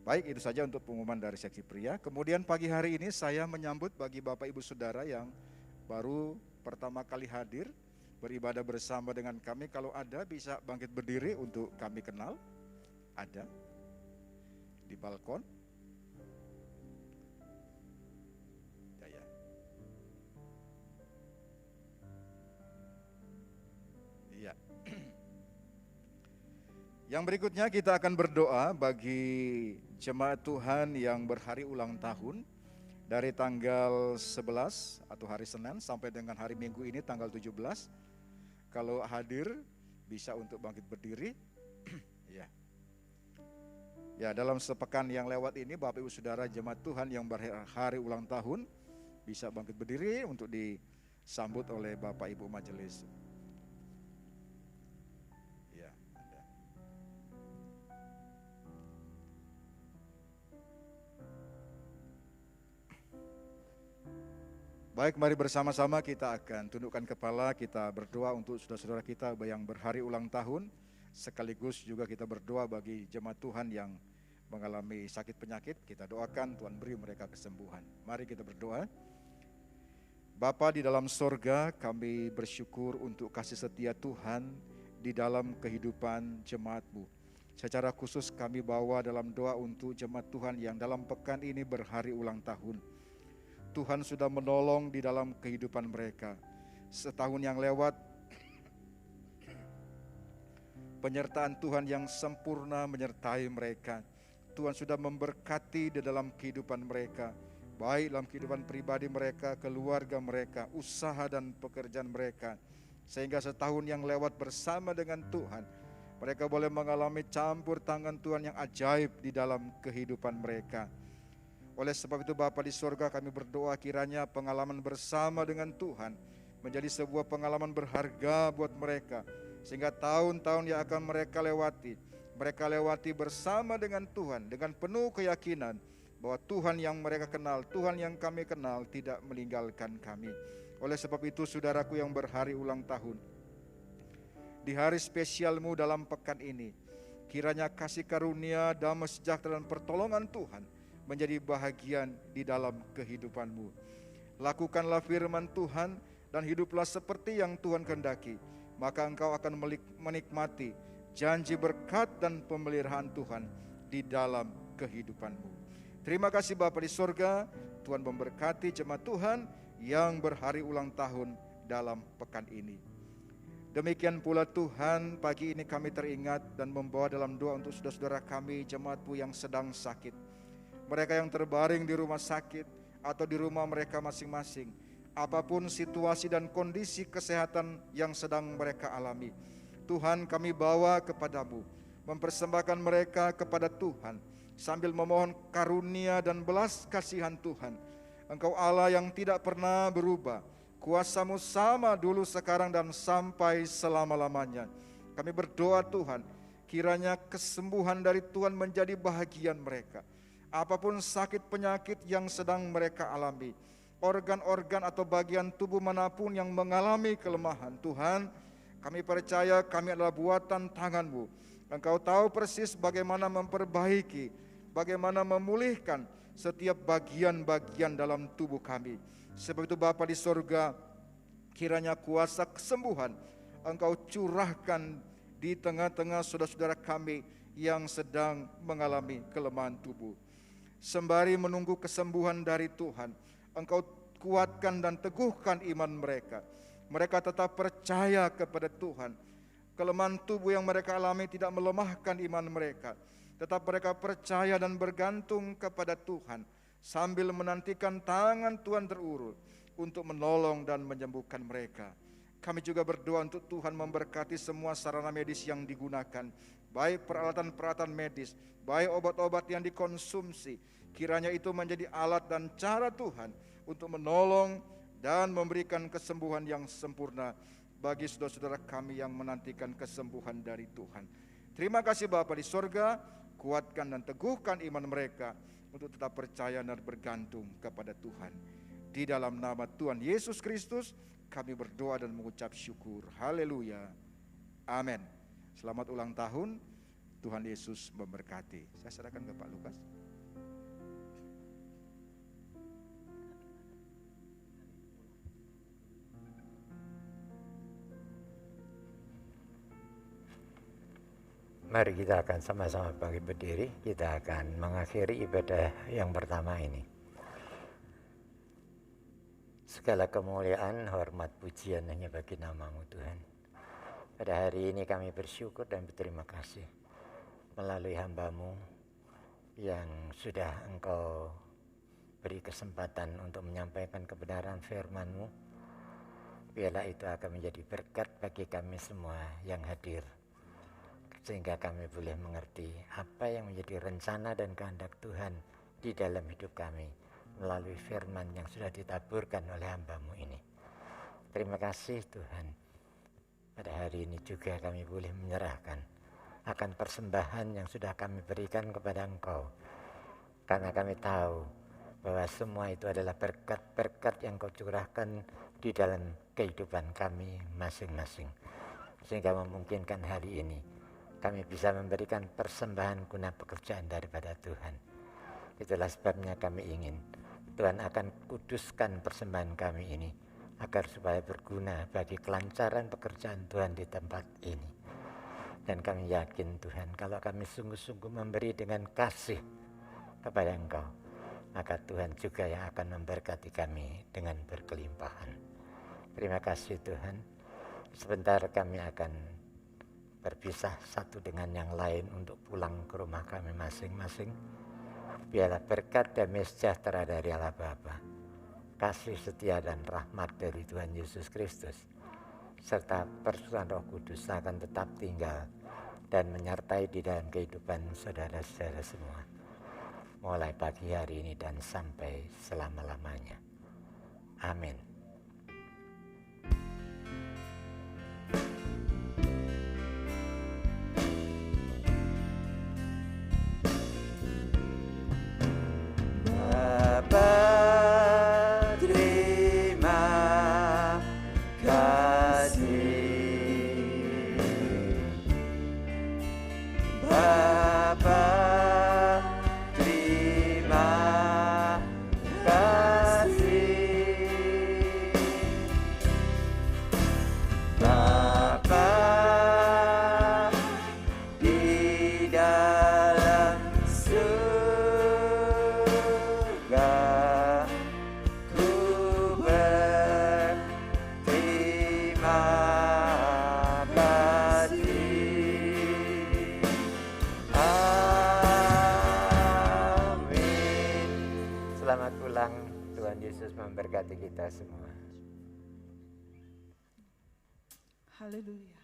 Baik, itu saja untuk pengumuman dari seksi pria. Kemudian pagi hari ini saya menyambut bagi Bapak Ibu Saudara yang baru pertama kali hadir beribadah bersama dengan kami. Kalau ada bisa bangkit berdiri untuk kami kenal. Ada di balkon. Ya. Iya. Yang berikutnya kita akan berdoa bagi jemaat Tuhan yang berhari ulang tahun dari tanggal 11 atau hari Senin sampai dengan hari Minggu ini tanggal 17. Kalau hadir bisa untuk bangkit berdiri. Ya. Ya, dalam sepekan yang lewat ini Bapak Ibu Saudara jemaat Tuhan yang berhari ulang tahun bisa bangkit berdiri untuk disambut oleh Bapak Ibu majelis. Ya, ada. Baik, mari bersama-sama kita akan tundukkan kepala, kita berdoa untuk saudara-saudara kita yang berhari ulang tahun. Sekaligus juga kita berdoa bagi jemaat Tuhan yang mengalami sakit penyakit. Kita doakan Tuhan beri mereka kesembuhan. Mari kita berdoa. Bapa di dalam sorga, kami bersyukur untuk kasih setia Tuhan di dalam kehidupan jemaat-Mu. Secara khusus kami bawa dalam doa untuk jemaat Tuhan yang dalam pekan ini berhari ulang tahun. Tuhan sudah menolong di dalam kehidupan mereka. Setahun yang lewat, penyertaan Tuhan yang sempurna menyertai mereka. Tuhan sudah memberkati di dalam kehidupan mereka, baik dalam kehidupan pribadi mereka, keluarga mereka, usaha dan pekerjaan mereka. Sehingga setahun yang lewat bersama dengan Tuhan, mereka boleh mengalami campur tangan Tuhan yang ajaib di dalam kehidupan mereka. Oleh sebab itu Bapa di surga, kami berdoa kiranya pengalaman bersama dengan Tuhan menjadi sebuah pengalaman berharga buat mereka. Sehingga tahun-tahun yang akan mereka lewati bersama dengan Tuhan dengan penuh keyakinan bahwa Tuhan yang mereka kenal, Tuhan yang kami kenal tidak meninggalkan kami. Oleh sebab itu saudaraku yang berhari ulang tahun, di hari spesialmu dalam pekan ini, kiranya kasih karunia, damai sejahtera dan pertolongan Tuhan menjadi bahagian di dalam kehidupanmu. Lakukanlah firman Tuhan dan hiduplah seperti yang Tuhan kehendaki, maka engkau akan menikmati janji berkat dan pemeliharaan Tuhan di dalam kehidupanmu. Terima kasih Bapa di sorga, Tuhan memberkati jemaat Tuhan yang berhari ulang tahun dalam pekan ini. Demikian pula Tuhan, pagi ini kami teringat dan membawa dalam doa untuk saudara-saudara kami, jemaat-Mu yang sedang sakit. Mereka yang terbaring di rumah sakit atau di rumah mereka masing-masing. Apapun situasi dan kondisi kesehatan yang sedang mereka alami, Tuhan kami bawa kepadamu, mempersembahkan mereka kepada Tuhan, sambil memohon karunia dan belas kasihan Tuhan. Engkau Allah yang tidak pernah berubah, kuasa-Mu sama dulu, sekarang, dan sampai selama-lamanya. Kami berdoa Tuhan, kiranya kesembuhan dari Tuhan menjadi bahagian mereka. Apapun sakit penyakit yang sedang mereka alami, organ-organ atau bagian tubuh manapun yang mengalami kelemahan, Tuhan, kami percaya kami adalah buatan tangan-Mu. Engkau tahu persis bagaimana memperbaiki, bagaimana memulihkan setiap bagian-bagian dalam tubuh kami. Sebab itu Bapa di sorga, kiranya kuasa kesembuhan Engkau curahkan di tengah-tengah saudara-saudara kami yang sedang mengalami kelemahan tubuh. Sembari menunggu kesembuhan dari Tuhan, Engkau kuatkan dan teguhkan iman mereka. Mereka tetap percaya kepada Tuhan. Kelemahan tubuh yang mereka alami tidak melemahkan iman mereka. Tetap mereka percaya dan bergantung kepada Tuhan, sambil menantikan tangan Tuhan terulur untuk menolong dan menyembuhkan mereka. Kami juga berdoa untuk Tuhan memberkati semua sarana medis yang digunakan, baik peralatan-peralatan medis, baik obat-obat yang dikonsumsi. Kiranya itu menjadi alat dan cara Tuhan untuk menolong dan memberikan kesembuhan yang sempurna bagi saudara-saudara kami yang menantikan kesembuhan dari Tuhan. Terima kasih Bapa di sorga, kuatkan dan teguhkan iman mereka untuk tetap percaya dan bergantung kepada Tuhan. Di dalam nama Tuhan Yesus Kristus kami berdoa dan mengucap syukur. Haleluya. Amin. Selamat ulang tahun. Tuhan Yesus memberkati. Saya serahkan ke Pak Lukas. Mari kita akan sama-sama bangkit berdiri. Kita akan mengakhiri ibadah yang pertama ini. Segala kemuliaan, hormat, pujian hanya bagi nama-Mu Tuhan. Pada hari ini kami bersyukur dan berterima kasih melalui hamba-Mu yang sudah Engkau beri kesempatan untuk menyampaikan kebenaran firman-Mu. Biarlah itu akan menjadi berkat bagi kami semua yang hadir, sehingga kami boleh mengerti apa yang menjadi rencana dan kehendak Tuhan di dalam hidup kami melalui firman yang sudah ditaburkan oleh hamba-Mu ini. Terima kasih Tuhan. Pada hari ini juga kami boleh menyerahkan akan persembahan yang sudah kami berikan kepada Engkau, karena kami tahu bahwa semua itu adalah berkat-berkat yang Kau curahkan di dalam kehidupan kami masing-masing, sehingga memungkinkan hari ini kami bisa memberikan persembahan guna pekerjaan daripada Tuhan. Itulah sebabnya kami ingin Tuhan akan kuduskan persembahan kami ini, agar supaya berguna bagi kelancaran pekerjaan Tuhan di tempat ini. Dan kami yakin Tuhan, kalau kami sungguh-sungguh memberi dengan kasih kepada Engkau, maka Tuhan juga yang akan memberkati kami dengan berkelimpahan. Terima kasih Tuhan. Sebentar kami akan berpisah satu dengan yang lain untuk pulang ke rumah kami masing-masing. Biarlah berkat damai sejahtera dari Allah Bapa, kasih setia dan rahmat dari Tuhan Yesus Kristus, serta persekutuan Roh Kudus akan tetap tinggal dan menyertai di dalam kehidupan saudara-saudara semua, mulai pagi hari ini dan sampai selama-lamanya. Amin. Bapa, terima Tuhan Yesus memberkati kita semua. Haleluya.